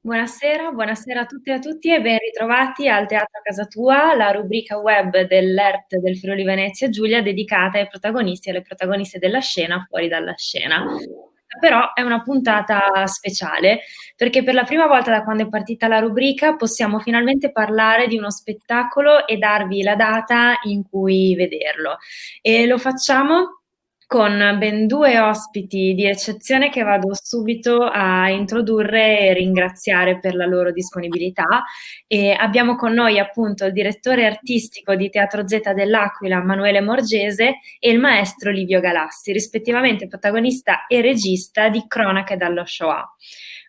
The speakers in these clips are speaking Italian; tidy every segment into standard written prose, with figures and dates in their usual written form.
Buonasera a tutte e a tutti e ben ritrovati al Teatro a Casa Tua, la rubrica web dell'ERT del Friuli Venezia Giulia dedicata ai protagonisti e alle protagoniste della scena fuori dalla scena. Questa però è una puntata speciale perché per la prima volta da quando è partita la rubrica possiamo finalmente parlare di uno spettacolo e darvi la data in cui vederlo. E lo facciamo con ben due ospiti di eccezione che vado subito a introdurre e ringraziare per la loro disponibilità. E abbiamo con noi appunto il direttore artistico di Teatro Z dell'Aquila, Manuele Morgese, e il maestro Livio Galassi, rispettivamente protagonista e regista di Cronache dallo Shoah.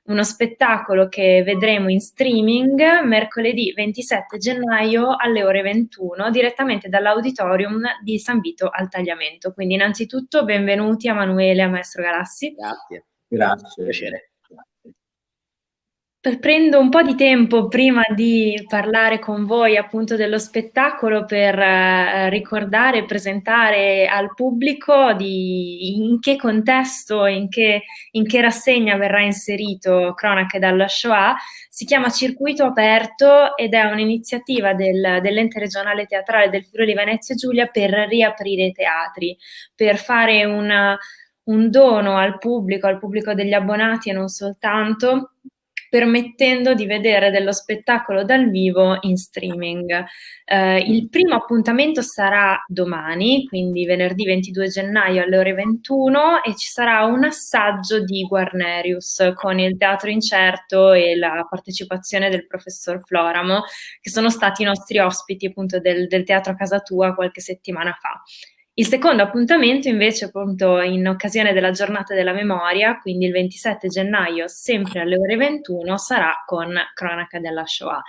Uno spettacolo che vedremo in streaming mercoledì 27 gennaio alle ore 21 direttamente dall'auditorium di San Vito al Tagliamento. Quindi innanzitutto benvenuti a Manuele e a Maestro Galassi. Grazie. Grazie. Piacere. Prendo un po' di tempo prima di parlare con voi appunto dello spettacolo per ricordare e presentare al pubblico in che contesto, in che rassegna verrà inserito Cronache dalla Shoah. Si chiama Circuito Aperto ed è un'iniziativa dell'Ente Regionale Teatrale del Friuli Venezia Giulia per riaprire i teatri, per fare un dono al pubblico degli abbonati e non soltanto, permettendo di vedere dello spettacolo dal vivo in streaming. Il primo appuntamento sarà domani, quindi venerdì 22 gennaio alle ore 21, e ci sarà un assaggio di Guarnerius con il Teatro Incerto e la partecipazione del professor Floramo, che sono stati i nostri ospiti appunto del Teatro a Casa Tua qualche settimana fa. Il secondo appuntamento invece appunto in occasione della giornata della memoria, quindi il 27 gennaio sempre alle ore 21, sarà con Cronaca della Shoah.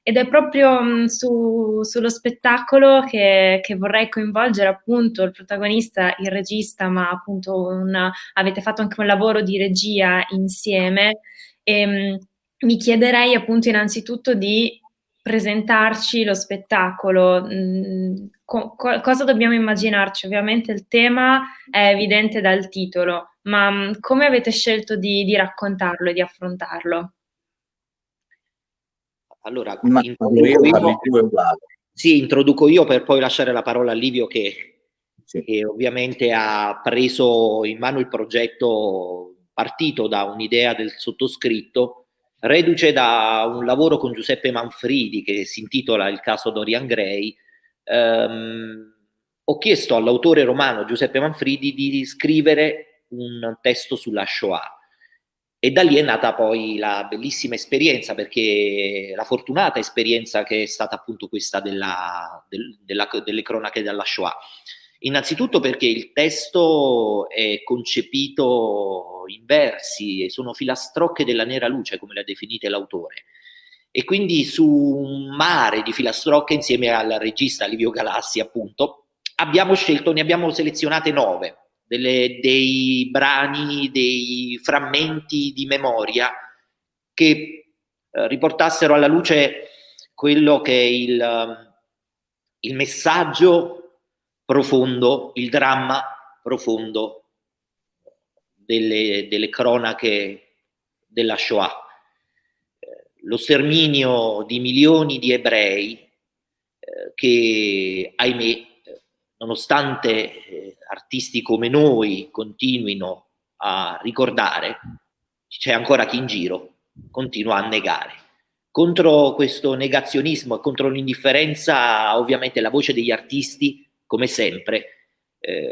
Ed è proprio sullo spettacolo che vorrei coinvolgere appunto il protagonista, il regista, ma appunto avete fatto anche un lavoro di regia insieme. E mi chiederei appunto innanzitutto di presentarci lo spettacolo. Cosa dobbiamo immaginarci? Ovviamente il tema è evidente dal titolo, ma come avete scelto di raccontarlo e di affrontarlo? Allora, introduco io per poi lasciare la parola a Livio che ovviamente ha preso in mano il progetto partito da un'idea del sottoscritto, reduce da un lavoro con Giuseppe Manfridi che si intitola Il caso Dorian Gray. Ho chiesto all'autore romano Giuseppe Manfridi di scrivere un testo sulla Shoah. E da lì è nata poi la bellissima esperienza, perché la fortunata esperienza che è stata appunto questa delle cronache della Shoah. Innanzitutto perché il testo è concepito in versi, sono filastrocche della nera luce, come le ha definite l'autore. E quindi su un mare di filastrocche, insieme al regista Livio Galassi, appunto, ne abbiamo selezionate 9. Dei brani, dei frammenti di memoria che riportassero alla luce quello che è il messaggio profondo, il dramma profondo delle cronache della Shoah. Lo sterminio di milioni di ebrei che, ahimè, nonostante artisti come noi continuino a ricordare, c'è ancora chi in giro continua a negare. Contro questo negazionismo e contro l'indifferenza, ovviamente la voce degli artisti, come sempre,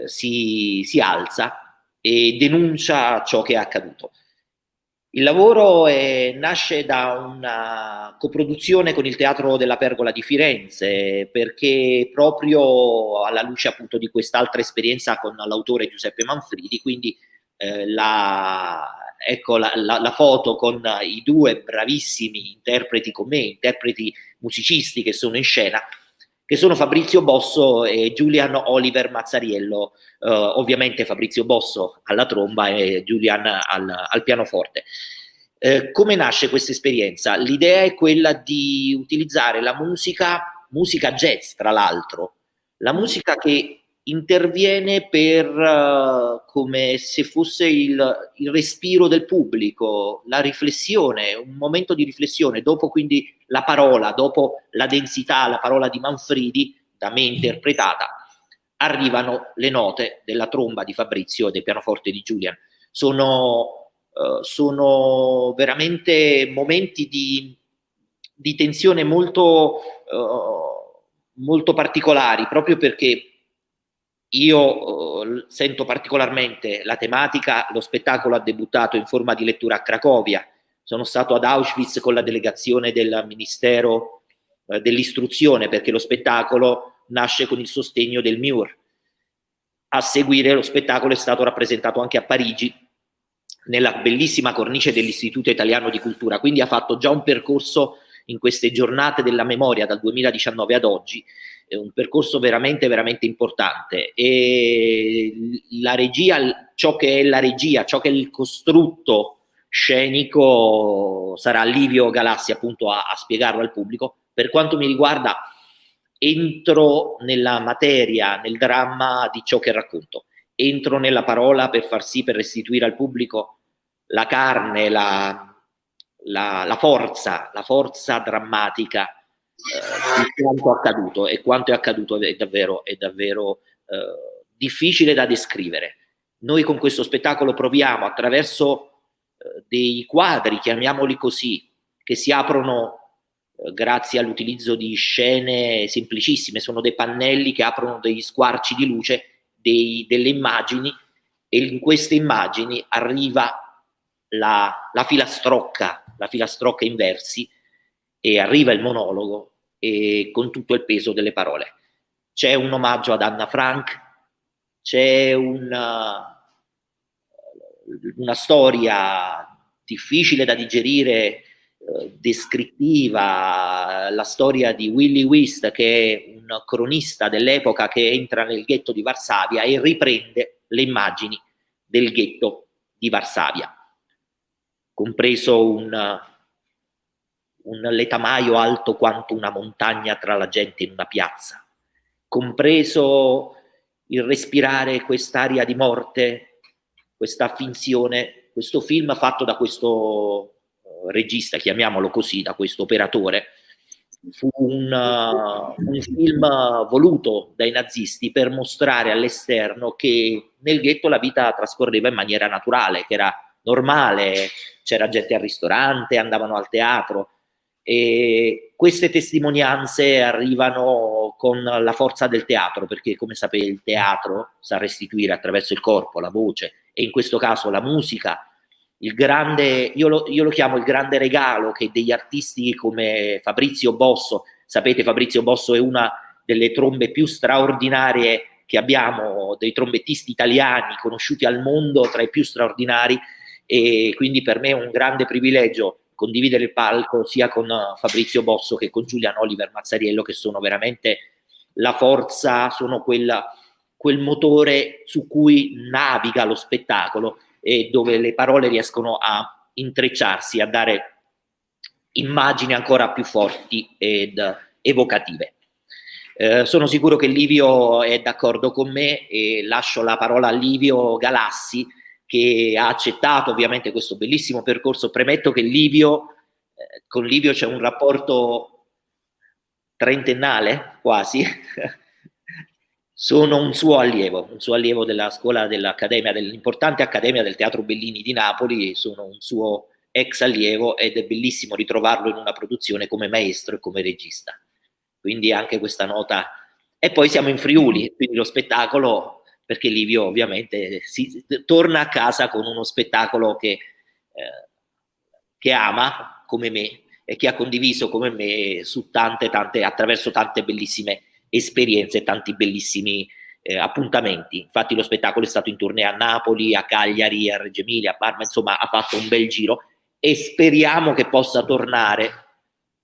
si alza e denuncia ciò che è accaduto. Il lavoro nasce da una coproduzione con il Teatro della Pergola di Firenze, perché proprio alla luce appunto di quest'altra esperienza con l'autore Giuseppe Manfridi, quindi ecco la foto con i due bravissimi interpreti con me, interpreti musicisti che sono in scena, che sono Fabrizio Bosso e Julian Oliver Mazzariello, ovviamente Fabrizio Bosso alla tromba e Julian al pianoforte. Come nasce questa esperienza? L'idea è quella di utilizzare la musica jazz, tra l'altro, la musica che interviene come se fosse il respiro del pubblico, la riflessione, un momento di riflessione, dopo quindi la parola, dopo la densità, la parola di Manfredi, da me interpretata, arrivano le note della tromba di Fabrizio e del pianoforte di Julian. Sono veramente momenti di tensione molto particolari, proprio perché io sento particolarmente la tematica. Lo spettacolo ha debuttato in forma di lettura a Cracovia, sono stato ad Auschwitz con la delegazione del Ministero dell'Istruzione, perché lo spettacolo nasce con il sostegno del MIUR. A seguire lo spettacolo è stato rappresentato anche a Parigi, nella bellissima cornice dell'Istituto Italiano di Cultura, quindi ha fatto già un percorso in queste giornate della memoria dal 2019 ad oggi, un percorso veramente, veramente importante. E la regia, ciò che è la regia, ciò che è il costrutto scenico, sarà Livio Galassi appunto a spiegarlo al pubblico. Per quanto mi riguarda, entro nella materia, nel dramma di ciò che racconto, entro nella parola per far sì, per restituire al pubblico la carne, la forza drammatica di quanto accaduto, e quanto è accaduto è davvero difficile da descrivere. Noi con questo spettacolo proviamo, attraverso dei quadri, chiamiamoli così, che si aprono grazie all'utilizzo di scene semplicissime, sono dei pannelli che aprono degli squarci di luce, delle immagini, e in queste immagini arriva la filastrocca in versi, e arriva il monologo e con tutto il peso delle parole. C'è un omaggio ad Anna Frank, c'è una storia difficile da digerire, descrittiva, la storia di Willy Wist, che è un cronista dell'epoca che entra nel ghetto di Varsavia e riprende le immagini del ghetto di Varsavia, compreso un letamaio alto quanto una montagna tra la gente in una piazza, compreso il respirare quest'aria di morte, questa finzione. Questo film fatto da questo regista, chiamiamolo così, da questo operatore, fu un film voluto dai nazisti per mostrare all'esterno che nel ghetto la vita trascorreva in maniera naturale, che era normale, c'era gente al ristorante, andavano al teatro, e queste testimonianze arrivano con la forza del teatro, perché come sapete il teatro sa restituire attraverso il corpo, la voce, e in questo caso la musica, il grande, io lo chiamo il grande regalo che degli artisti come Fabrizio Bosso, sapete Fabrizio Bosso è una delle trombe più straordinarie che abbiamo, dei trombettisti italiani conosciuti al mondo, tra i più straordinari, e quindi per me è un grande privilegio condividere il palco sia con Fabrizio Bosso che con Giulian Oliver Mazzariello, che sono veramente la forza, sono quel motore su cui naviga lo spettacolo e dove le parole riescono a intrecciarsi, a dare immagini ancora più forti ed evocative. Sono sicuro che Livio è d'accordo con me e lascio la parola a Livio Galassi, che ha accettato ovviamente questo bellissimo percorso. Premetto che con Livio c'è un rapporto trentennale quasi. Sono un suo allievo della scuola dell'importante Accademia del Teatro Bellini di Napoli, sono un suo ex allievo ed è bellissimo ritrovarlo in una produzione come maestro e come regista. Quindi anche questa nota. E poi siamo in Friuli, quindi lo spettacolo, perché Livio ovviamente torna a casa con uno spettacolo che ama come me e che ha condiviso come me su attraverso tante bellissime esperienze, tanti bellissimi appuntamenti. Infatti lo spettacolo è stato in tournée a Napoli, a Cagliari, a Reggio Emilia, a Parma, insomma ha fatto un bel giro e speriamo che possa tornare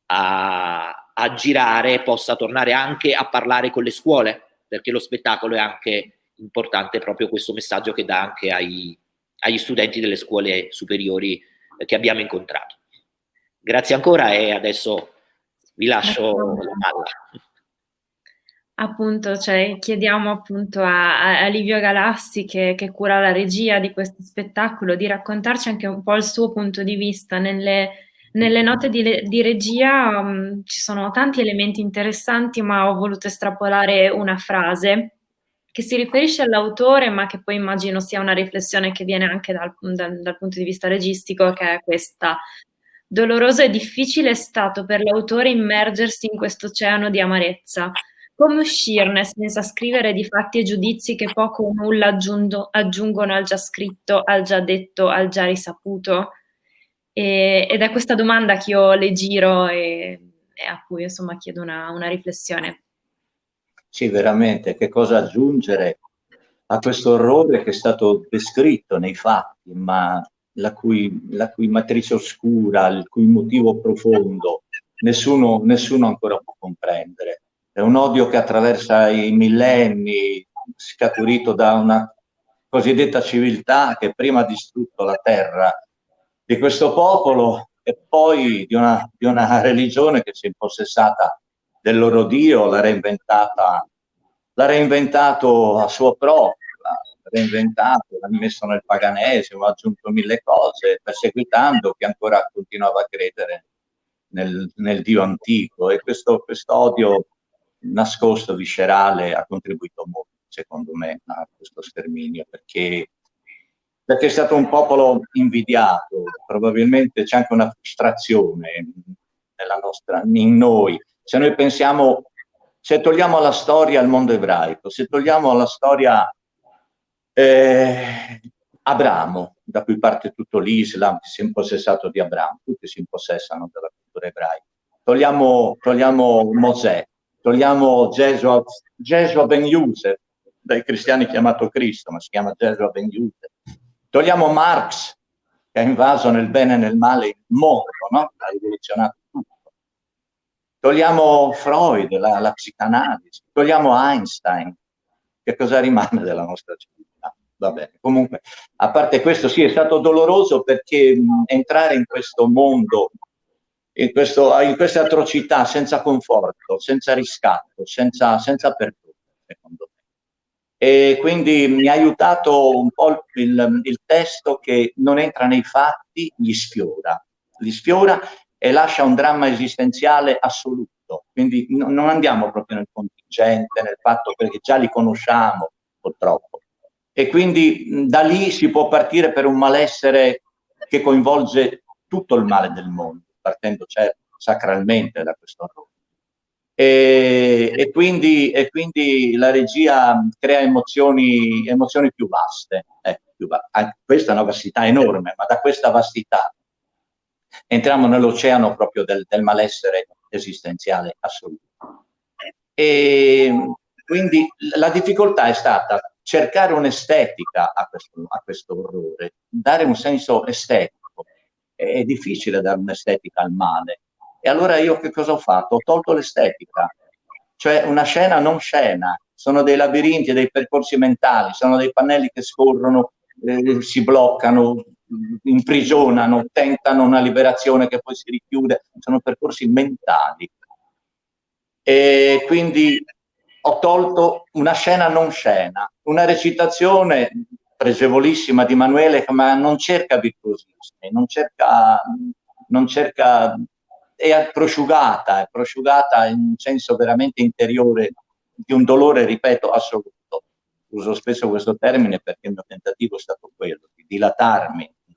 a girare, possa tornare anche a parlare con le scuole, perché lo spettacolo è anche importante, proprio questo messaggio che dà anche agli studenti delle scuole superiori che abbiamo incontrato. Grazie ancora e adesso vi lascio la palla. Appunto, cioè, chiediamo appunto a Livio Galassi che cura la regia di questo spettacolo di raccontarci anche un po' il suo punto di vista. Nelle note di regia ci sono tanti elementi interessanti, ma ho voluto estrapolare una frase che si riferisce all'autore, ma che poi immagino sia una riflessione che viene anche dal punto di vista registico, che è questa. Doloroso e difficile è stato per l'autore immergersi in questo oceano di amarezza. Come uscirne senza scrivere di fatti e giudizi che poco o nulla aggiungono al già scritto, al già detto, al già risaputo? Ed è questa domanda che io le giro e a cui insomma chiedo una riflessione. Sì, veramente, che cosa aggiungere a questo orrore che è stato descritto nei fatti, ma la cui matrice oscura, il cui motivo profondo, nessuno ancora può comprendere. È un odio che attraversa i millenni, scaturito da una cosiddetta civiltà che prima ha distrutto la terra di questo popolo e poi di una religione che si è impossessata del loro Dio, l'ha reinventato a suo proprio, l'ha reinventato, l'ha messo nel paganesimo, ha aggiunto mille cose, perseguitando chi ancora continuava a credere nel Dio antico. E questo odio nascosto, viscerale, ha contribuito molto, secondo me, a questo sterminio, perché è stato un popolo invidiato, probabilmente c'è anche una frustrazione in noi. Se noi pensiamo, se togliamo la storia al mondo ebraico, se togliamo la storia Abramo, da cui parte tutto l'Islam, che si è impossessato di Abramo, tutti si impossessano della cultura ebraica. Togliamo Mosè, togliamo Gesù ben Yusef, dai cristiani chiamato Cristo, ma si chiama Gesù ben Yusef. Togliamo Marx, che ha invaso nel bene e nel male il mondo, no? Ha rivoluzionato tutto. Togliamo Freud, la psicanalisi, togliamo Einstein, che cosa rimane della nostra civiltà? Va bene, comunque, a parte questo, sì, è stato doloroso perché entrare in questo mondo, in queste atrocità, senza conforto, senza riscatto, senza perdono, secondo me. E quindi mi ha aiutato un po' il testo che non entra nei fatti, li sfiora e lascia un dramma esistenziale assoluto. Quindi non andiamo proprio nel contingente, nel fatto perché già li conosciamo, purtroppo. E quindi da lì si può partire per un malessere che coinvolge tutto il male del mondo, partendo certo sacralmente da questo orrore. E quindi la regia crea emozioni più vaste. Questa è una vastità enorme, ma da questa vastità entriamo nell'oceano proprio del malessere esistenziale assoluto. E quindi la difficoltà è stata cercare un'estetica a questo orrore, dare un senso estetico. È difficile dare un'estetica al male. E allora io che cosa ho fatto? Ho tolto l'estetica, cioè una scena non scena, sono dei labirinti, dei percorsi mentali, sono dei pannelli che scorrono, si bloccano, imprigionano, tentano una liberazione che poi si richiude, sono percorsi mentali. E quindi ho tolto una scena non scena, una recitazione pregevolissima di Emanuele, ma non cerca virtuosismi, non cerca, è prosciugata in un senso veramente interiore di un dolore, ripeto, assoluto. Uso spesso questo termine perché il mio tentativo è stato quello di dilatarmi in un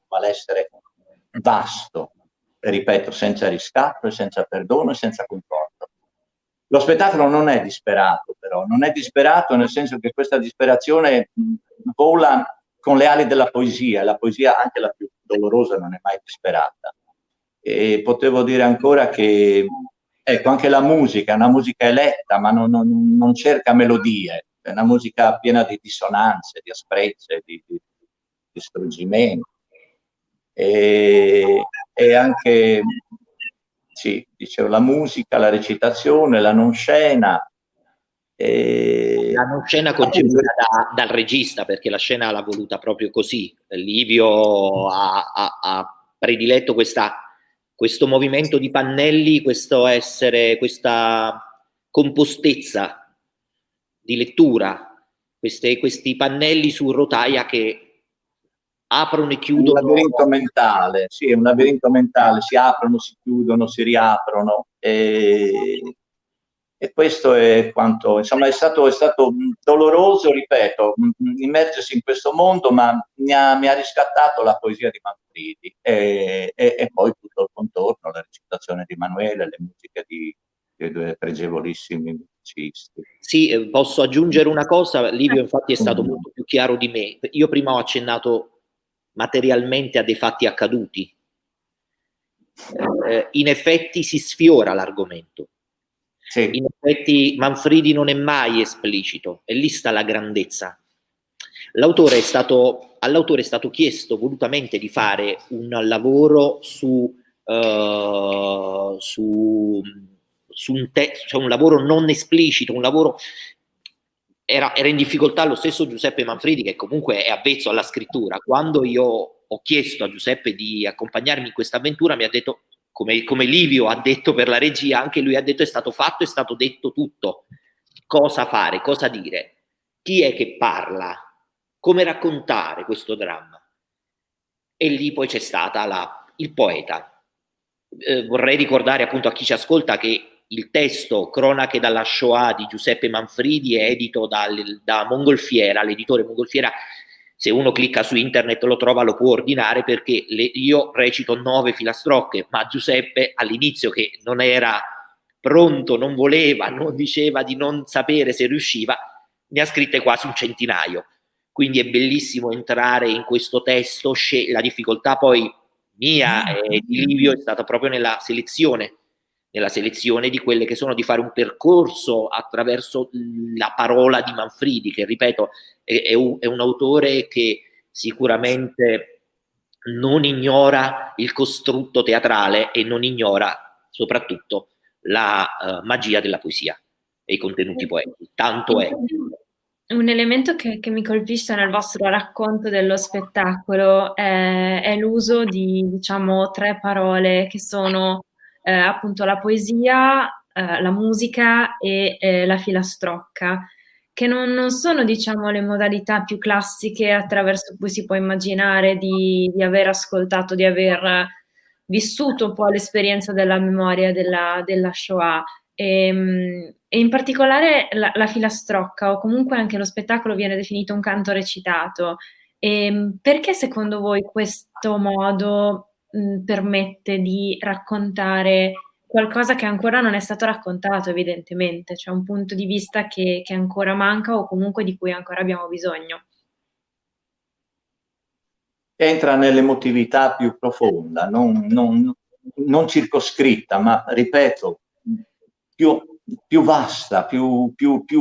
malessere vasto, ripeto, senza riscatto e senza perdono e senza conforto. Lo spettacolo non è disperato, però, non è disperato nel senso che questa disperazione vola con le ali della poesia, e la poesia, anche la più dolorosa, non è mai disperata. E potevo dire ancora che, ecco, anche la musica è una musica eletta, ma non cerca melodie, è una musica piena di dissonanze, di asprezze, di struggimenti. E anche, sì, dicevo, la musica, la recitazione, la non scena. La non scena concepita dal regista, perché la scena l'ha voluta proprio così. Livio ha prediletto questo movimento di pannelli, questo essere, questa compostezza di lettura, questi pannelli su rotaia che aprono e chiudono. Un labirinto mentale, sì, è un labirinto mentale, si aprono, si chiudono, si riaprono, e questo è quanto, insomma, è stato doloroso, ripeto, immergersi in questo mondo, ma mi ha riscattato la poesia di Manfredi e poi tutto il contorno, la recitazione di Emanuele, le musiche dei due pregevolissimi musicisti. Sì, posso aggiungere una cosa, Livio infatti è stato molto più chiaro di me. Io prima ho accennato materialmente a dei fatti accaduti. In effetti si sfiora l'argomento. Sì. In effetti Manfredi non è mai esplicito, e lì sta la grandezza. All'autore è stato chiesto volutamente di fare un lavoro su un lavoro non esplicito, un lavoro. Era in difficoltà lo stesso Giuseppe Manfredi, che comunque è avvezzo alla scrittura. Quando io ho chiesto a Giuseppe di accompagnarmi in questa avventura, mi ha detto, come Livio ha detto per la regia, anche lui ha detto: è stato fatto, è stato detto tutto. Cosa fare, cosa dire, chi è che parla, come raccontare questo dramma. E lì poi c'è stata il poeta. Vorrei ricordare appunto a chi ci ascolta che il testo Cronache dalla Shoah di Giuseppe Manfredi è edito da Mongolfiera, l'editore Mongolfiera. Se uno clicca su internet lo trova, lo può ordinare, perché io recito 9 filastrocche, ma Giuseppe all'inizio, che non era pronto, non voleva, non diceva di non sapere se riusciva, ne ha scritte quasi un centinaio. Quindi è bellissimo entrare in questo testo. La difficoltà poi mia e di Livio è stata proprio nella selezione di quelle che sono, di fare un percorso attraverso la parola di Manfredi, che ripeto è un autore che sicuramente non ignora il costrutto teatrale e non ignora soprattutto la magia della poesia e i contenuti poetici. Tanto è. Un elemento che mi colpisce nel vostro racconto dello spettacolo è l'uso di, diciamo, 3 parole che sono appunto la poesia, la musica e la filastrocca, che non sono, diciamo, le modalità più classiche attraverso cui si può immaginare di aver ascoltato, di aver vissuto un po' l'esperienza della memoria della Shoah. E in particolare la filastrocca, o comunque anche lo spettacolo, viene definito un canto recitato. Perché secondo voi questo modo permette di raccontare qualcosa che ancora non è stato raccontato, evidentemente? C'è un punto di vista che ancora manca, o comunque di cui ancora abbiamo bisogno? Entra nell'emotività più profonda, non circoscritta, ma ripeto, più vasta, più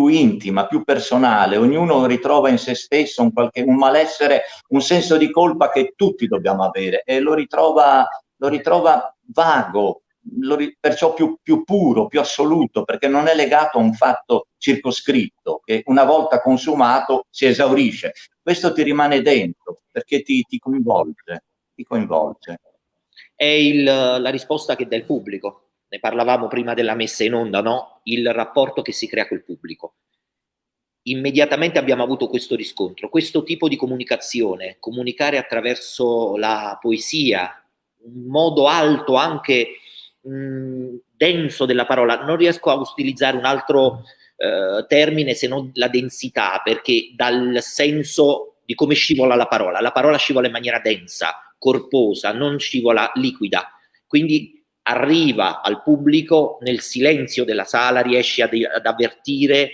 intima, più personale. Ognuno ritrova in se stesso un malessere, un senso di colpa che tutti dobbiamo avere, e lo ritrova vago, perciò più puro, più assoluto, perché non è legato a un fatto circoscritto che una volta consumato si esaurisce. Questo ti rimane dentro perché ti coinvolge, ti coinvolge. È la risposta che dà il pubblico. Ne parlavamo prima della messa in onda, no? Il rapporto che si crea col pubblico. Immediatamente abbiamo avuto questo riscontro, questo tipo di comunicazione, comunicare attraverso la poesia, un modo alto, anche denso della parola. Non riesco a utilizzare un altro termine se non la densità, perché dal senso di come scivola la parola scivola in maniera densa, corposa, non scivola liquida. Quindi arriva al pubblico nel silenzio della sala, riesce ad avvertire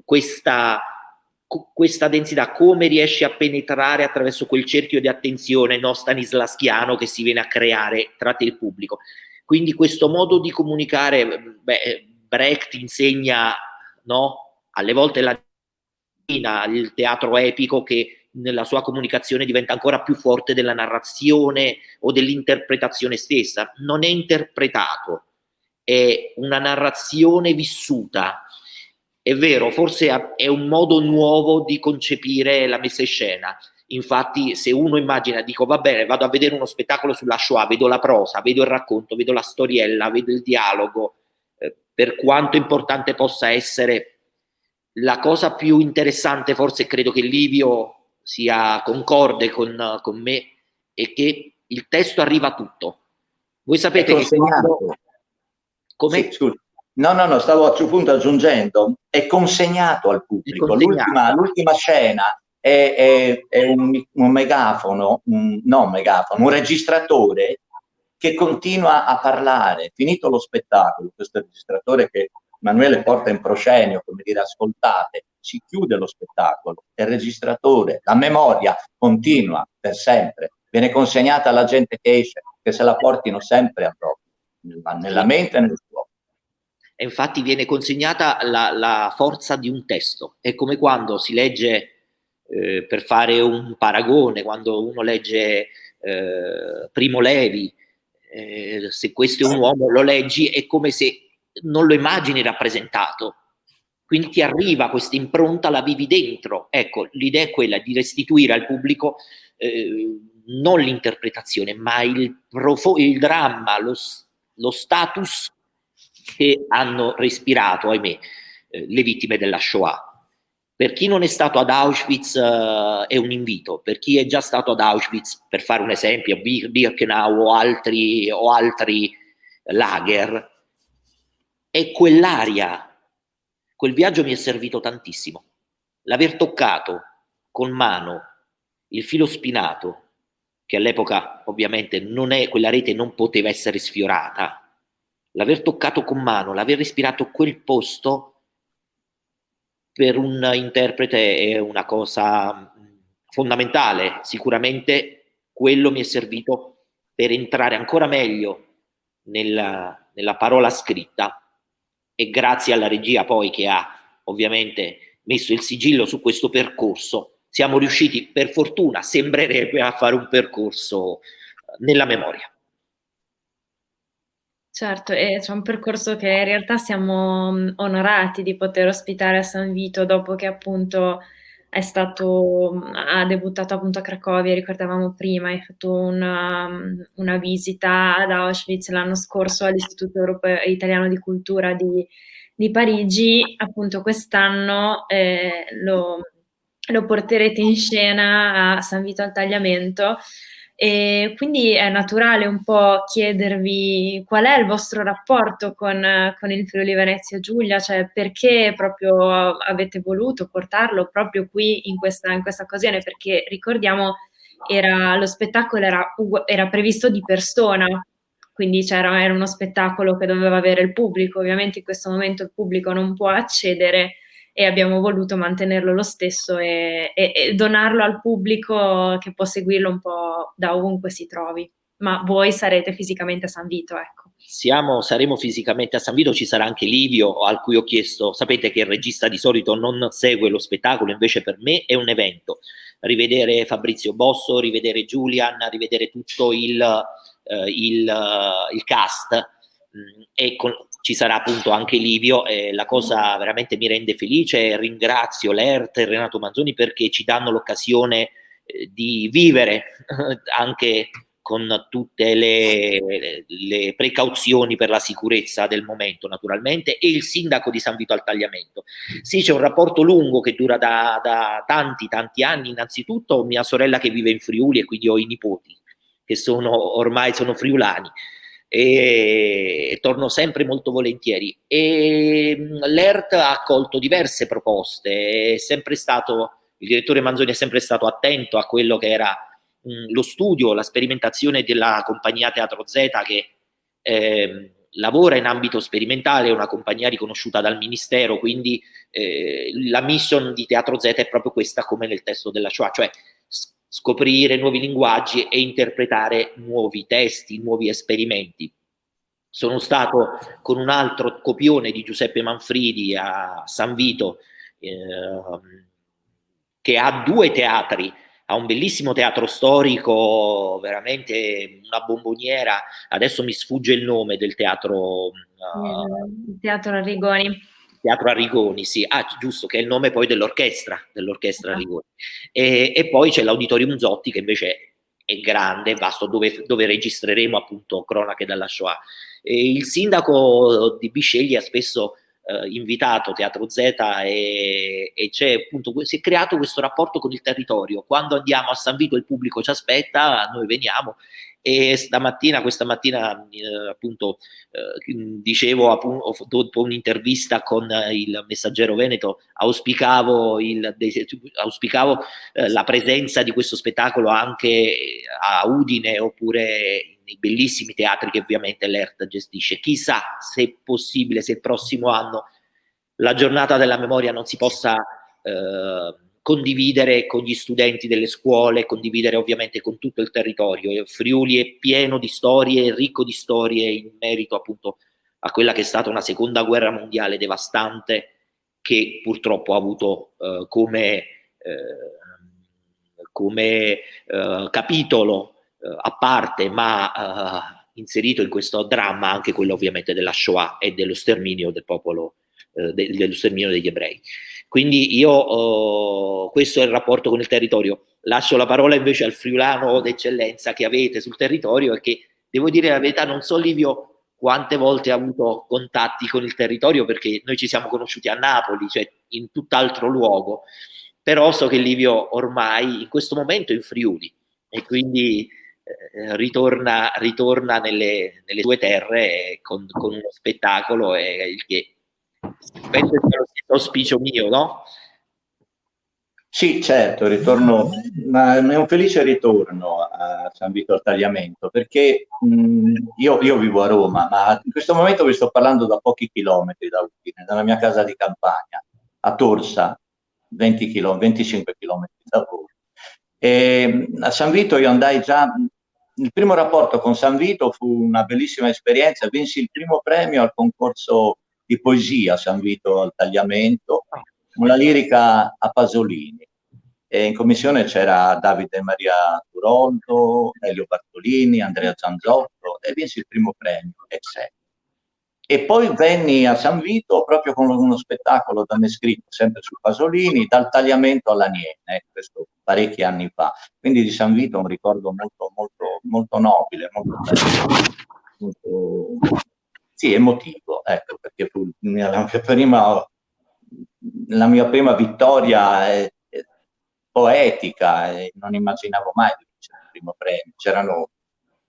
questa densità, come riesce a penetrare attraverso quel cerchio di attenzione stanislaschiano che si viene a creare tra te e il pubblico. Quindi questo modo di comunicare, Brecht insegna, no? Alle volte il teatro epico, che nella sua comunicazione diventa ancora più forte della narrazione o dell'interpretazione stessa. Non è interpretato, è una narrazione vissuta. È vero, forse è un modo nuovo di concepire la messa in scena. Infatti, se uno immagina, dico va bene, vado a vedere uno spettacolo sulla Shoah, vedo la prosa, vedo il racconto, vedo la storiella, vedo il dialogo, per quanto importante possa essere, la cosa più interessante, forse credo che Livio sia concorde con me, è che il testo arriva a tutto. Voi sapete che quando... Come? Sì, scusa. No, stavo appunto aggiungendo, è consegnato al pubblico. L'ultima scena è un megafono, un registratore che continua a parlare. Finito lo spettacolo, questo registratore che Emanuele porta in proscenio, come dire, ascoltate, si chiude lo spettacolo, il registratore, la memoria continua per sempre, viene consegnata alla gente che esce, che se la portino sempre a proprio, nella mente e nel cuore. E infatti viene consegnata la forza di un testo. È come quando si legge, per fare un paragone, quando uno legge Primo Levi, se questo è un uomo, lo leggi, è come se non lo immagini rappresentato. Quindi ti arriva questa impronta, la vivi dentro. Ecco, l'idea è quella di restituire al pubblico non l'interpretazione, ma il dramma, lo status che hanno respirato, ahimè, le vittime della Shoah. Per chi non è stato ad Auschwitz è un invito, per chi è già stato ad Auschwitz, per fare un esempio, Birkenau o altri lager, è quell'aria. Quel viaggio mi è servito tantissimo. L'aver toccato con mano il filo spinato, che all'epoca ovviamente quella rete non poteva essere sfiorata, l'aver toccato con mano, l'aver respirato quel posto, per un interprete è una cosa fondamentale. Sicuramente quello mi è servito per entrare ancora meglio nella parola scritta, e grazie alla regia poi che ha ovviamente messo il sigillo su questo percorso, siamo riusciti, per fortuna, sembrerebbe, a fare un percorso nella memoria. Certo, e c'è un percorso che in realtà siamo onorati di poter ospitare a San Vito, dopo che appunto ha debuttato appunto a Cracovia, ricordavamo prima, hai fatto una visita ad Auschwitz l'anno scorso all'Istituto Europeo Italiano di Cultura di Parigi. Appunto quest'anno lo porterete in scena a San Vito al Tagliamento. E quindi è naturale un po' chiedervi qual è il vostro rapporto con il Friuli Venezia Giulia, cioè perché proprio avete voluto portarlo proprio qui in questa occasione, perché ricordiamo lo spettacolo era previsto di persona, quindi era uno spettacolo che doveva avere il pubblico. Ovviamente in questo momento il pubblico non può accedere, e abbiamo voluto mantenerlo lo stesso e donarlo al pubblico che può seguirlo un po' da ovunque si trovi. Ma voi sarete fisicamente a San Vito, ecco. Saremo fisicamente a San Vito, ci sarà anche Livio, al cui ho chiesto, sapete che il regista di solito non segue lo spettacolo, invece per me è un evento. Rivedere Fabrizio Bosso, rivedere Julian, rivedere tutto il cast, e ci sarà appunto anche Livio. La cosa veramente mi rende felice, ringrazio l'ERT e Renato Manzoni perché ci danno l'occasione di vivere anche con tutte le precauzioni per la sicurezza del momento, naturalmente, e il sindaco di San Vito al Tagliamento. Sì, c'è un rapporto lungo che dura da tanti anni. Innanzitutto mia sorella che vive in Friuli, e quindi ho i nipoti che ormai sono friulani, e torno sempre molto volentieri. E l'ERT ha accolto diverse proposte, il direttore Manzoni è sempre stato attento a quello che era lo studio, la sperimentazione della compagnia Teatro Z, che lavora in ambito sperimentale, è una compagnia riconosciuta dal Ministero, quindi la mission di Teatro Z è proprio questa, come nel testo della Shoah, cioè scoprire nuovi linguaggi e interpretare nuovi testi, nuovi esperimenti. Sono stato con un altro copione di Giuseppe Manfridi a San Vito, che ha 2 teatri, ha un bellissimo teatro storico, veramente una bomboniera. Adesso mi sfugge il nome del teatro. Il Teatro Arrigoni. Teatro Arrigoni, sì, giusto, che è il nome poi dell'orchestra Arrigoni. E poi c'è l'Auditorium Zotti, che invece è grande, vasto, dove registreremo appunto cronache dalla Shoah. E il sindaco di Bisceglie ha spesso invitato Teatro Z e c'è appunto, si è creato questo rapporto con il territorio. Quando andiamo a San Vito il pubblico ci aspetta, noi veniamo. E questa mattina appunto dicevo appunto, dopo un'intervista con il Messaggero Veneto, auspicavo la presenza di questo spettacolo anche a Udine oppure nei bellissimi teatri che ovviamente l'ERT gestisce. Chissà se è possibile, se il prossimo anno la giornata della memoria non si possa condividere con gli studenti delle scuole, condividere ovviamente con tutto il territorio. Friuli è pieno di storie, ricco di storie in merito appunto a quella che è stata una seconda guerra mondiale devastante che purtroppo ha avuto come capitolo a parte, ma inserito in questo dramma anche quello ovviamente della Shoah e dello sterminio del popolo, dello sterminio degli ebrei. Quindi io, questo è il rapporto con il territorio. Lascio la parola invece al friulano d'eccellenza che avete sul territorio e che, devo dire la verità, non so Livio quante volte ha avuto contatti con il territorio, perché noi ci siamo conosciuti a Napoli, cioè in tutt'altro luogo, però so che Livio ormai in questo momento è in Friuli e quindi ritorna nelle tue terre con uno spettacolo il che penso sia lo stesso auspicio mio, no? Sì, certo, ritorno, ma è un felice ritorno a San Vito al Tagliamento, perché io vivo a Roma, ma in questo momento vi sto parlando da pochi chilometri da Udine, dalla mia casa di campagna, a Torsa, 25 chilometri da voi. E a San Vito io andai già, il primo rapporto con San Vito fu una bellissima esperienza, vinsi il primo premio al concorso di poesia a San Vito al Tagliamento, una lirica a Pasolini. E in commissione c'era Davide Maria Turoldo, Elio Bartolini, Andrea Zanzotto e vinsi il primo premio, etc. E poi venni a San Vito proprio con uno spettacolo da me scritto, sempre su Pasolini, dal Tagliamento alla Niene, questo parecchi anni fa. Quindi di San Vito un ricordo molto, molto, molto nobile, molto bello, molto, sì, emotivo, ecco, perché fu la mia prima vittoria poetica, e non immaginavo mai di vincere il primo premio.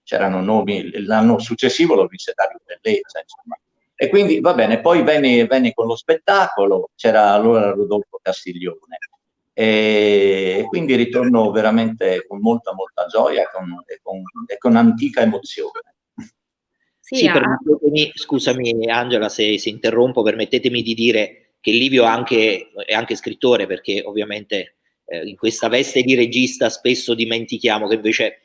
C'erano nomi, l'anno successivo lo vinse Dario Bellezza, insomma. E quindi va bene, poi venni con lo spettacolo, c'era allora Rodolfo Castiglione, e quindi ritorno veramente con molta, molta gioia e con antica emozione. Sì, scusami Angela se interrompo, permettetemi di dire che Livio è anche scrittore, perché ovviamente in questa veste di regista spesso dimentichiamo che invece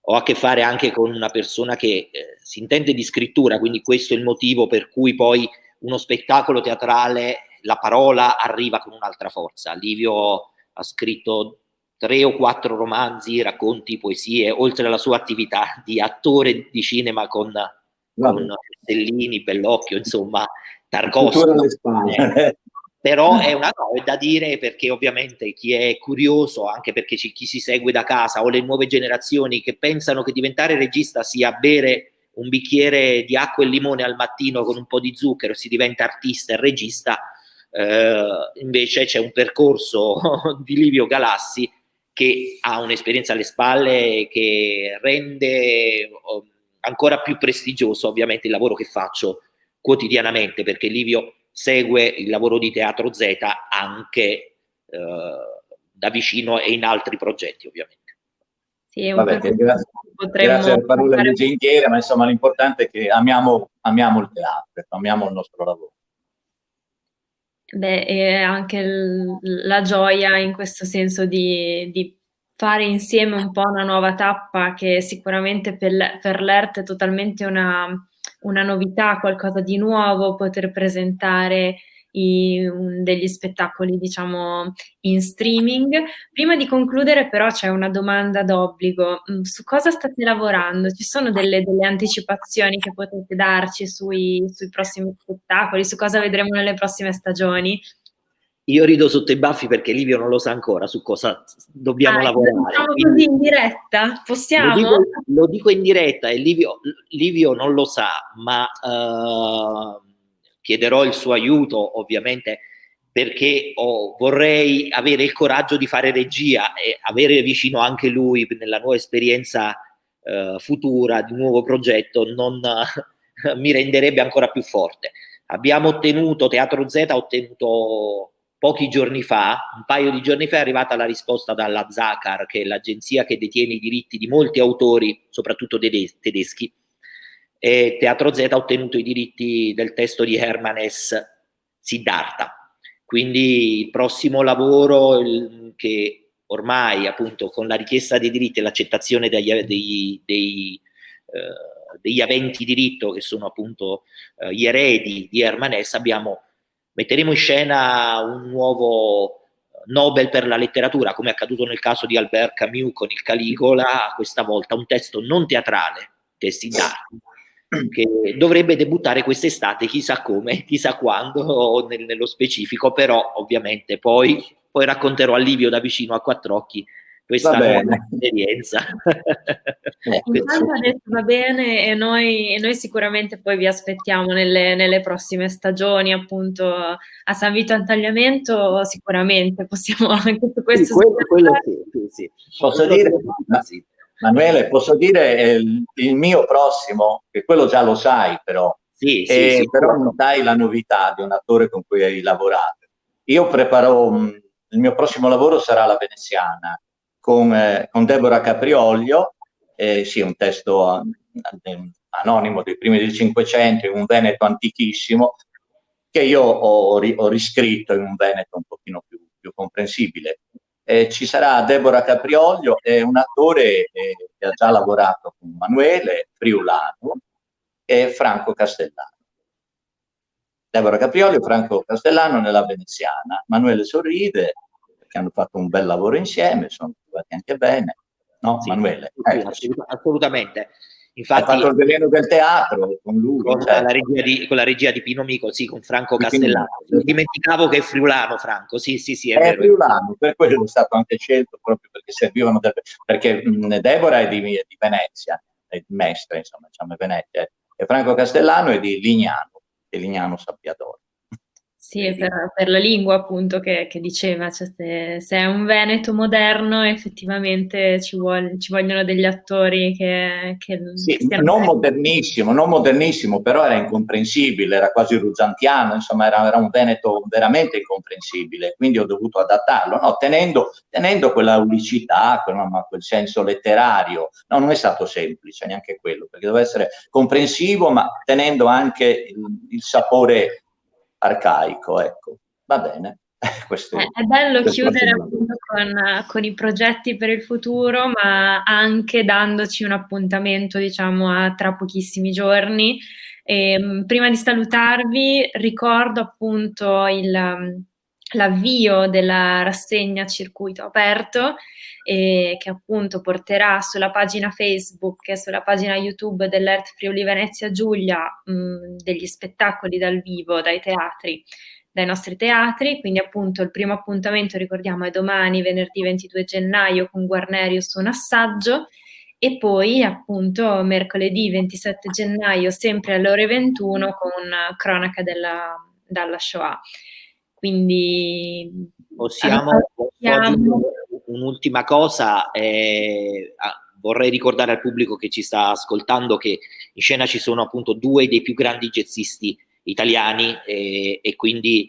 ho a che fare anche con una persona che si intende di scrittura, quindi questo è il motivo per cui poi uno spettacolo teatrale, la parola arriva con un'altra forza. Livio ha scritto 3 o 4 romanzi, racconti, poesie, oltre alla sua attività di attore di cinema con Stellini, Bellocchio, insomma, Tarkovsky. Però è da dire, perché ovviamente chi è curioso, anche perché chi si segue da casa o le nuove generazioni che pensano che diventare regista sia bere un bicchiere di acqua e limone al mattino con un po' di zucchero, si diventa artista e regista, invece c'è un percorso di Livio Galassi che ha un'esperienza alle spalle che rende ancora più prestigioso ovviamente il lavoro che faccio quotidianamente, perché Livio segue il lavoro di Teatro Z anche da vicino e in altri progetti ovviamente. Sì, grazie alle parole lusinghiere, ma insomma l'importante è che amiamo il teatro, amiamo il nostro lavoro. Beh, e anche la gioia in questo senso di fare insieme un po' una nuova tappa che sicuramente per l'ERT è totalmente una novità, qualcosa di nuovo, poter presentare degli spettacoli, diciamo, in streaming. Prima di concludere però c'è una domanda d'obbligo. Su cosa state lavorando? Ci sono delle anticipazioni che potete darci sui prossimi spettacoli, su cosa vedremo nelle prossime stagioni? Io rido sotto i baffi perché Livio non lo sa ancora su cosa dobbiamo lavorare. Diciamo così in diretta? Possiamo? Lo dico in diretta e Livio non lo sa, ma chiederò il suo aiuto ovviamente perché vorrei avere il coraggio di fare regia e avere vicino anche lui nella nuova esperienza futura, di nuovo progetto, mi renderebbe ancora più forte. Abbiamo ottenuto, Teatro Z ha ottenuto pochi giorni fa, un paio di giorni fa, è arrivata la risposta dalla Zacar, che è l'agenzia che detiene i diritti di molti autori, soprattutto tedeschi, e Teatro Z ha ottenuto i diritti del testo di Hermanes Siddhartha. Quindi il prossimo lavoro che ormai appunto con la richiesta dei diritti e l'accettazione degli aventi diritto, che sono appunto gli eredi di Hermanes, metteremo in scena un nuovo Nobel per la letteratura, come è accaduto nel caso di Albert Camus con il Caligola, questa volta un testo non teatrale, testi d'arte, che dovrebbe debuttare quest'estate, chissà come, chissà quando, o nello specifico, però ovviamente poi racconterò a Livio da vicino a quattro occhi questa nuova esperienza. Intanto adesso va bene e noi sicuramente poi vi aspettiamo nelle prossime stagioni, appunto a San Vito al Tagliamento, sicuramente possiamo anche su questo. Sì. Posso dire, Manuele, posso dire il mio prossimo, che quello già lo sai però, però non sai la novità di un attore con cui hai lavorato. Io preparo, il mio prossimo lavoro sarà La Veneziana, con Deborah Caprioglio, sì, un testo anonimo dei primi del Cinquecento, in un Veneto antichissimo, che io ho riscritto in un Veneto un pochino più comprensibile. Ci sarà Deborah Caprioglio, è un attore che ha già lavorato con Manuele, friulano, e Franco Castellano. Deborah Caprioglio e Franco Castellano nella Veneziana. Manuele sorride, perché hanno fatto un bel lavoro insieme, sono trovati anche bene. No, sì, Manuele? Assolutamente. Infatti, hai fatto il veleno del teatro con lui. Con la regia di Pino Mico, sì, con Franco Castellano. Dimenticavo che è friulano, Franco, sì, è vero. Friulano, per quello è stato anche scelto, proprio perché servivano, perché Deborah è di Venezia, è mestra, insomma, diciamo, Venezia, e Franco Castellano è di Lignano Sappiadoro. Sì, per la lingua appunto che diceva, cioè se è un Veneto moderno effettivamente ci vogliono degli attori che sì, non modernissimo, però era incomprensibile, era quasi ruzzantiano, insomma era un Veneto veramente incomprensibile, quindi ho dovuto adattarlo, no? tenendo quella unicità, quel senso letterario. No, non è stato semplice neanche quello, perché doveva essere comprensivo, ma tenendo anche il sapore arcaico, ecco. Va bene. È bello chiudere appunto con i progetti per il futuro, ma anche dandoci un appuntamento, diciamo, a tra pochissimi giorni. Prima di salutarvi, ricordo appunto l'avvio della rassegna Circuito Aperto, che appunto porterà sulla pagina Facebook e sulla pagina YouTube dell'Ert Friuli Venezia Giulia degli spettacoli dal vivo dai nostri teatri, quindi appunto il primo appuntamento, ricordiamo, è domani, venerdì 22 gennaio, con Guarnerius un assaggio, e poi appunto mercoledì 27 gennaio, sempre alle ore 21, con cronaca dalla Shoah. Quindi possiamo un'ultima cosa, vorrei ricordare al pubblico che ci sta ascoltando che in scena ci sono appunto due dei più grandi jazzisti italiani e quindi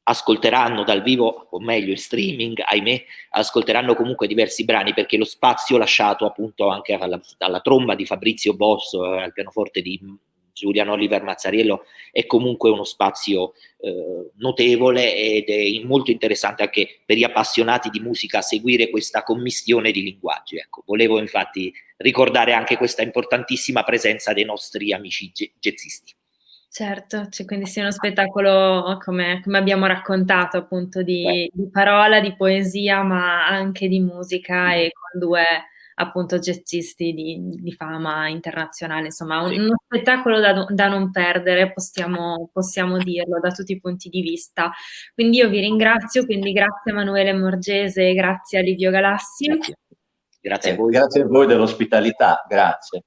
ascolteranno dal vivo, o meglio il streaming, ahimè, ascolteranno comunque diversi brani, perché lo spazio lasciato appunto anche alla tromba di Fabrizio Bosso, al pianoforte di Giuliano Oliver Mazzariello, è comunque uno spazio notevole ed è molto interessante anche per gli appassionati di musica seguire questa commistione di linguaggi. Ecco, volevo infatti ricordare anche questa importantissima presenza dei nostri amici jazzisti. Certo, quindi sia uno spettacolo come abbiamo raccontato, appunto di parola, di poesia, ma anche di musica, e con due appunto jazzisti di fama internazionale, insomma Sì. uno spettacolo da non perdere, possiamo dirlo da tutti i punti di vista. Quindi io vi ringrazio, quindi grazie Emanuele Morgese, grazie a Livio Galassi. Grazie. Grazie a voi. Grazie a voi dell'ospitalità, grazie.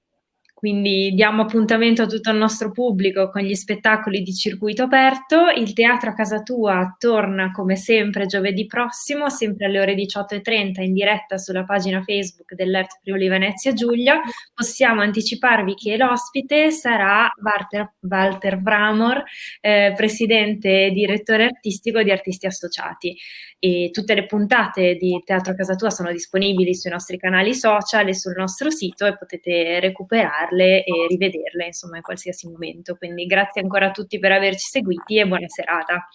Quindi diamo appuntamento a tutto il nostro pubblico con gli spettacoli di circuito aperto. Il Teatro a Casa Tua torna come sempre giovedì prossimo, sempre alle ore 18:30 in diretta sulla pagina Facebook dell'Ert Friuli Venezia Giulia. Possiamo anticiparvi che l'ospite sarà Walter Vramor, presidente e direttore artistico di Artisti Associati. E tutte le puntate di Teatro a Casa Tua sono disponibili sui nostri canali social e sul nostro sito e potete recuperarle e rivederle insomma in qualsiasi momento. Quindi grazie ancora a tutti per averci seguiti e buona serata.